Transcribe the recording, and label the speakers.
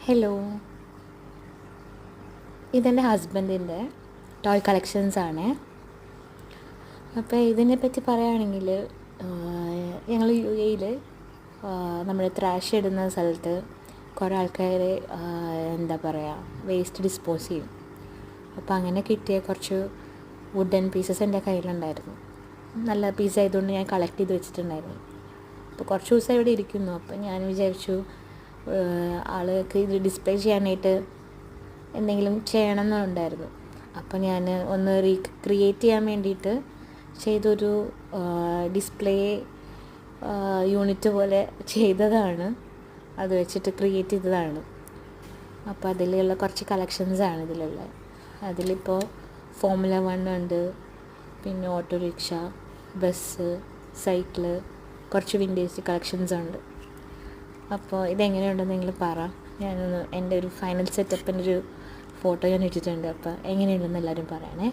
Speaker 1: Hello, ഇതെൻ്റെ ഹസ്ബൻഡിൻ്റെ toy collections ആണ്. അപ്പോൾ ഇതിനെപ്പറ്റി പറയുകയാണെങ്കിൽ ഞങ്ങൾ UAE നമ്മൾ ത്രാഷ് ഇടുന്ന സ്ഥലത്ത് കുറേ ആൾക്കാർ എന്താ പറയുക വേസ്റ്റ് ഡിസ്പോസ് ചെയ്യും. അപ്പോൾ അങ്ങനെ കിട്ടിയ കുറച്ച് വുഡൻ പീസസ് എൻ്റെ കയ്യിലുണ്ടായിരുന്നു. നല്ല പീസ് ആയതുകൊണ്ട് ഞാൻ കളക്ട് ചെയ്ത് വെച്ചിട്ടുണ്ടായിരുന്നു. അപ്പോൾ കുറച്ച് ദിവസം ഇവിടെ ഇരിക്കുന്നു. അപ്പോൾ ഞാൻ വിചാരിച്ചു ആൾക്ക് ഇത് ഡിസ്പ്ലേ ചെയ്യാനായിട്ട് എന്തെങ്കിലും ചെയ്യണം എന്നുണ്ടായിരുന്നു. അപ്പോൾ ഞാൻ ഒന്ന് റീക്രിയേറ്റ് ചെയ്യാൻ വേണ്ടിയിട്ട് ചെയ്തൊരു ഡിസ്പ്ലേ യൂണിറ്റ് പോലെ ചെയ്തതാണ്. അത് വെച്ചിട്ട് ക്രിയേറ്റ് ചെയ്തതാണ്. അപ്പോൾ അതിലുള്ള കുറച്ച് കളക്ഷൻസാണ് ഇതിലുള്ളത്. അതിലിപ്പോൾ ഫോമുല 1 ഉണ്ട്, പിന്നെ ഓട്ടോറിക്ഷ, ബസ്, സൈക്കിള്, കുറച്ച് വിൻറ്റേജ് കളക്ഷൻസ് ഉണ്ട്. അപ്പോൾ ഇതെങ്ങനെയുണ്ടെന്നെങ്കിലും പറ. ഞാനൊന്ന് എൻ്റെ ഒരു ഫൈനൽ സെറ്റപ്പിൻ്റെ ഒരു ഫോട്ടോ ഞാൻ ഇട്ടിട്ടുണ്ട്. അപ്പോൾ എങ്ങനെയുണ്ടെന്ന് എല്ലാവരും പറയണേ.